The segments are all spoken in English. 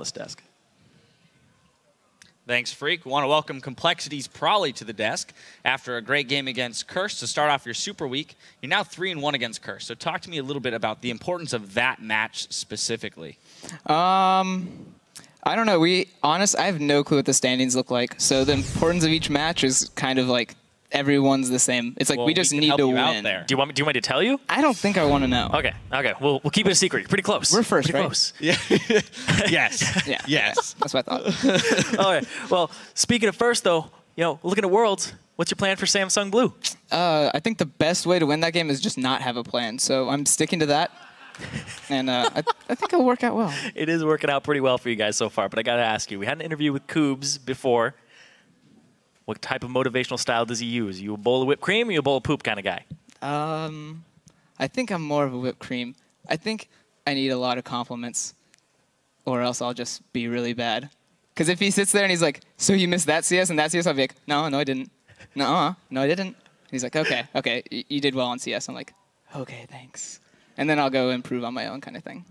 this desk. Thanks, Freak. Want to welcome compLexity's Prolly to the desk after a great game against Curse to start off your Super Week. You're now 3-1 against Curse. So talk to me a little bit about the importance of that match specifically. I don't know. I have no clue what the standings look like. So the importance of each match is kind of like everyone's the same. It's like we just need to win. Do you want me to tell you? I don't think I want to know. Okay. We'll keep it a secret. You're pretty close. We're first, pretty right? Close. Yeah. Yes. Yeah. Yes. That's what I thought. All right. Well, speaking of first, though, looking at Worlds, what's your plan for Samsung Blue? I think the best way to win that game is just not have a plan. So I'm sticking to that. And I think it'll work out well. It is working out pretty well for you guys so far, but I got to ask you, we had an interview with Koobs before. What type of motivational style does he use? Are you a bowl of whipped cream or are you a bowl of poop kind of guy? I think I'm more of a whipped cream. I think I need a lot of compliments or else I'll just be really bad. Because if he sits there and he's like, so you missed that CS and that CS, I'll be like, no, I didn't. No, I didn't. And he's like, okay, you did well on CS. I'm like, okay, thanks. And then I'll go improve on my own kind of thing.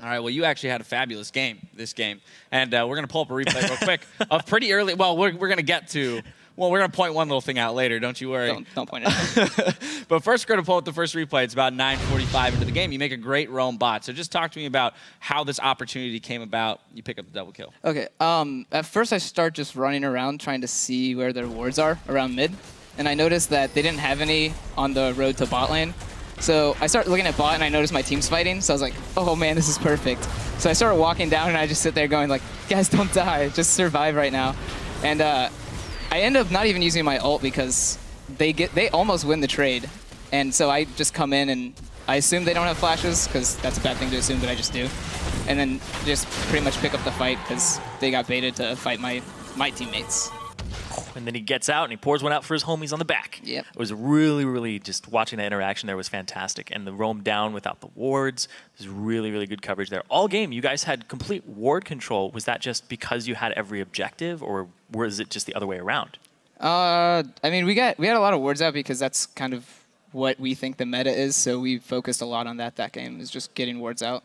All right, well, you actually had a fabulous game, this game. And we're going to pull up a replay real quick of pretty early. Well, we're going to get to, we're going to point one little thing out later. Don't you worry. Don't point it out. But first, we're going to pull up the first replay. It's about 9:45 into the game. You make a great roam bot. So just talk to me about how this opportunity came about. You pick up the double kill. Okay, at first I start just running around trying to see where their wards are around mid. And I noticed that they didn't have any on the road to bot lane. So I started looking at bot and I noticed my team's fighting. So I was like, oh man, this is perfect. So I started walking down and I just sit there going like, guys, don't die. Just survive right now. And I end up not even using my ult because they almost win the trade. And so I just come in and I assume they don't have flashes because that's a bad thing to assume, but I just do. And then just pretty much pick up the fight because they got baited to fight my teammates. And then he gets out and he pours one out for his homies on the back. Yep. It was really, really just watching that interaction there was fantastic. And the roam down without the wards was really, really good coverage there. All game, you guys had complete ward control. Was that just because you had every objective, or was it just the other way around? I mean, we had a lot of wards out because that's kind of what we think the meta is. So we focused a lot on that game, is just getting wards out.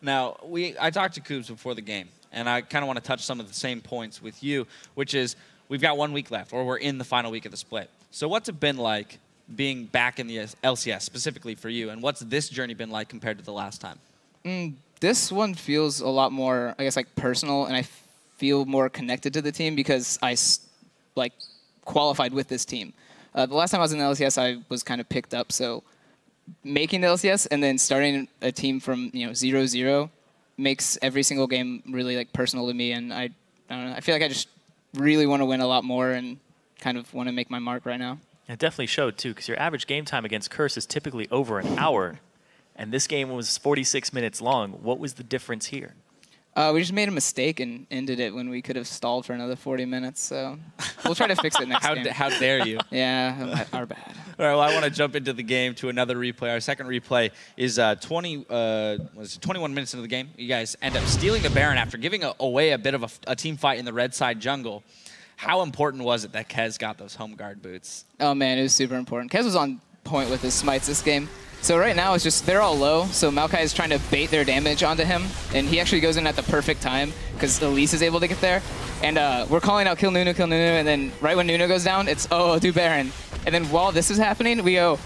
Now, I talked to Koobs before the game. And I kind of want to touch some of the same points with you, which is we've got 1 week left, or we're in the final week of the split. So what's it been like being back in the LCS, specifically for you? And what's this journey been like compared to the last time? This one feels a lot more, I guess, like personal, and I feel more connected to the team because I qualified with this team. The last time I was in the LCS, I was kind of picked up. So making the LCS and then starting a team from 0-0 makes every single game really personal to me, and I don't know. I feel like I just really want to win a lot more and kind of want to make my mark right now. It definitely showed too, because your average game time against Curse is typically over an hour, and this game was 46 minutes long. What was the difference here? We just made a mistake and ended it when we could have stalled for another 40 minutes. So we'll try to fix it next game. How dare you? Yeah, our bad. All right, well, I want to jump into the game to another replay. Our second replay is 21 minutes into the game. You guys end up stealing the Baron after giving away a bit of a team fight in the red side jungle. How important was it that Kez got those home guard boots? Oh, man, it was super important. Kez was on point with his smites this game. So right now, it's just they're all low, so Maokai is trying to bait their damage onto him, and he actually goes in at the perfect time because Elise is able to get there. And we're calling out kill Nunu, and then right when Nunu goes down, it's, oh, do Baron. And then while this is happening, we go,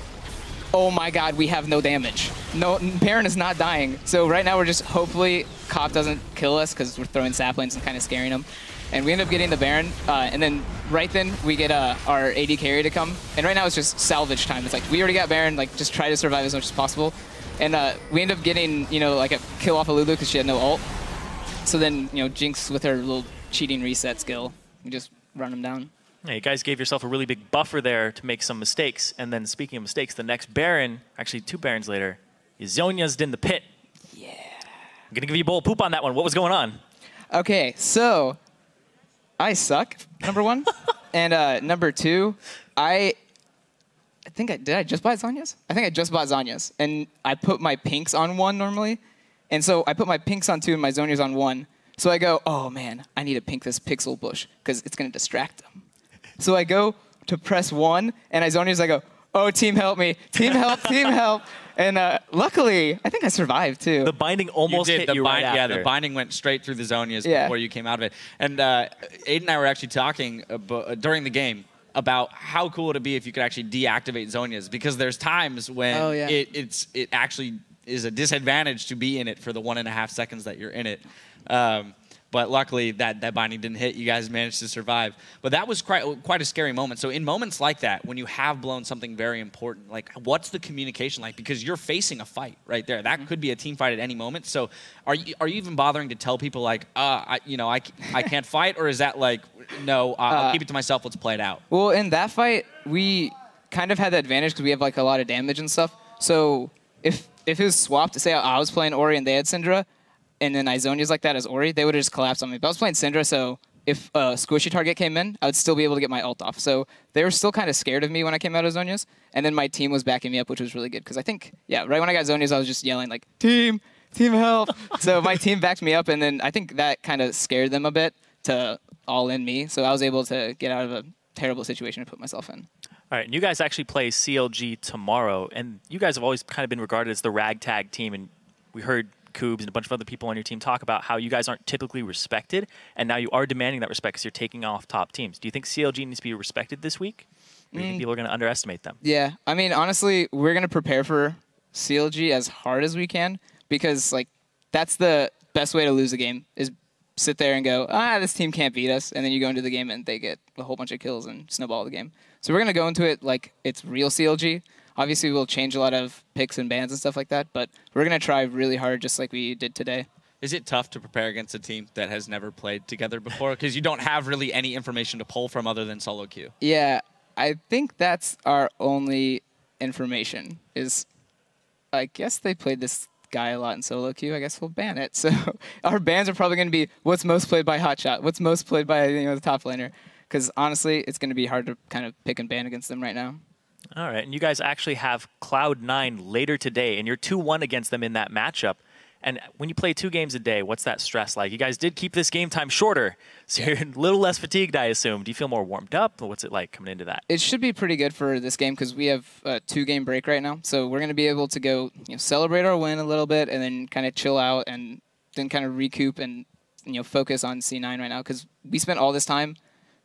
oh my god, we have no damage. No, Baron is not dying. So right now, we're just, hopefully, Cop doesn't kill us because we're throwing saplings and kind of scaring him. And we end up getting the Baron, and then right then we get our AD carry to come. And right now it's just salvage time. It's like, we already got Baron, just try to survive as much as possible. And we end up getting, a kill off of Lulu because she had no ult. So then, Jinx with her little cheating reset skill, we just run him down. Yeah, you guys gave yourself a really big buffer there to make some mistakes. And then speaking of mistakes, the next Baron, actually 2 Barons later, is Zhonya's in the pit. Yeah. I'm going to give you a bowl of poop on that one. What was going on? Okay, so I suck, number 1. And number 2, I think did I just buy Zhonya's? I think I just bought Zhonya's. And I put my pinks on 1 normally. And so I put my pinks on 2 and my Zhonya's on 1. So I go, oh man, I need to pink this pixel bush because it's going to distract them. So I go to press 1 and I Zhonya's, I go, oh, team help me, team help, team help. And luckily, I think I survived too. The binding almost hit you right after. Yeah, the binding went straight through the Zhonya's before you came out of it. And Aiden and I were actually talking during the game about how cool it would be if you could actually deactivate Zhonya's, because there's times when it actually is a disadvantage to be in it for the 1.5 seconds that you're in it. But luckily, that binding didn't hit. You guys managed to survive. But that was quite a scary moment. So in moments like that, when you have blown something very important, like what's the communication like? Because you're facing a fight right there. That could be a team fight at any moment. So are you even bothering to tell people like, I can't fight? Or is that like, no, I'll keep it to myself. Let's play it out? Well, in that fight, we kind of had the advantage because we have like a lot of damage and stuff. So if it was swapped, say I was playing Ori and they had Syndra, and then Zhonya's like that as Ori, they would have just collapsed on me. But I was playing Syndra, so if a squishy target came in, I would still be able to get my ult off. So they were still kind of scared of me when I came out of Zhonya's. And then my team was backing me up, which was really good. Because I think, right when I got Zhonya's, I was just yelling like, team help. So my team backed me up, and then I think that kind of scared them a bit to all in me. So I was able to get out of a terrible situation to put myself in. All right, and you guys actually play CLG tomorrow. And you guys have always kind of been regarded as the ragtag team. And we heard Koobs and a bunch of other people on your team talk about how you guys aren't typically respected, and now you are demanding that respect because you're taking off top teams. Do you think CLG needs to be respected this week? Or do you think people are going to underestimate them? Yeah, I mean, honestly, we're going to prepare for CLG as hard as we can, because like that's the best way to lose a game is sit there and go, this team can't beat us, and then you go into the game and they get a whole bunch of kills and snowball the game. So we're going to go into it like it's real CLG. Obviously, we'll change a lot of picks and bans and stuff like that, but we're going to try really hard just like we did today. Is it tough to prepare against a team that has never played together before? Because you don't have really any information to pull from other than solo queue. Yeah, I think that's our only information is, I guess they played this guy a lot in solo queue. I guess we'll ban it. So our bans are probably going to be what's most played by Hotshot, what's most played by the top laner. Because honestly, it's going to be hard to kind of pick and ban against them right now. All right, and you guys actually have Cloud9 later today, and you're 2-1 against them in that matchup. And when you play 2 games a day, what's that stress like? You guys did keep this game time shorter, so you're a little less fatigued, I assume. Do you feel more warmed up? Or what's it like coming into that? It should be pretty good for this game because we have a 2-game break right now. So we're going to be able to go celebrate our win a little bit and then kind of chill out and then kind of recoup and focus on C9 right now because we spent all this time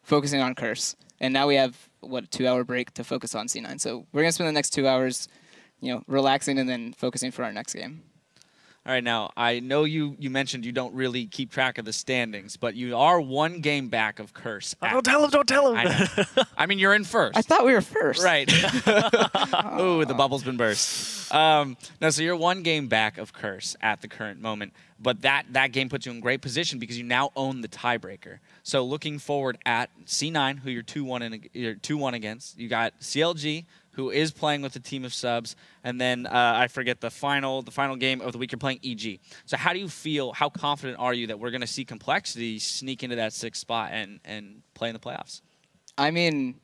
focusing on Curse. And now we have, a 2-hour break to focus on C9. So we're going to spend the next 2 hours, relaxing and then focusing for our next game. All right, now, I know you mentioned you don't really keep track of the standings, but you are 1 game back of Curse. Don't tell him. I mean, you're in first. I thought we were first. Right. Ooh, the bubble's been burst. No, so you're 1 game back of Curse at the current moment, but that game puts you in great position because you now own the tiebreaker. So looking forward at C9, who you're 2-1 against, you got CLG, who is playing with a team of subs, and then I forget the final game of the week. You're playing EG. So how do you feel? How confident are you that we're going to see compLexity sneak into that 6th spot and play in the playoffs? I mean,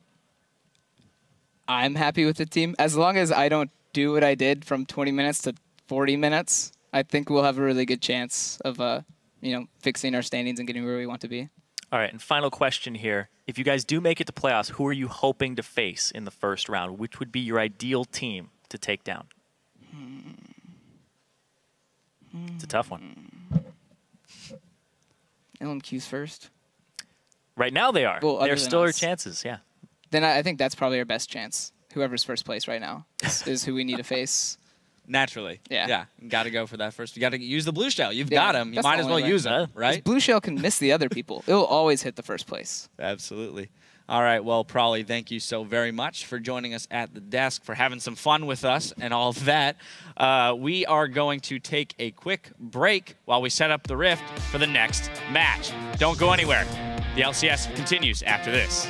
I'm happy with the team as long as I don't do what I did from 20 minutes to 40 minutes. I think we'll have a really good chance of fixing our standings and getting where we want to be. All right, and final question here. If you guys do make it to playoffs, who are you hoping to face in the first round? Which would be your ideal team to take down? It's a tough one. LMQ's first. Right now they are. Well, There still are us. chances, yeah. Then I think that's probably our best chance. Whoever's first place right now is who we need to face. Naturally. Yeah. You got to go for that first. You got to use the blue shell. You've got him. You might as well use him, right? Blue shell can miss the other people. It'll always hit the first place. Absolutely. All right. Well, Prawley, thank you so very much for joining us at the desk, for having some fun with us and all of that. We are going to take a quick break while we set up the Rift for the next match. Don't go anywhere. The LCS continues after this.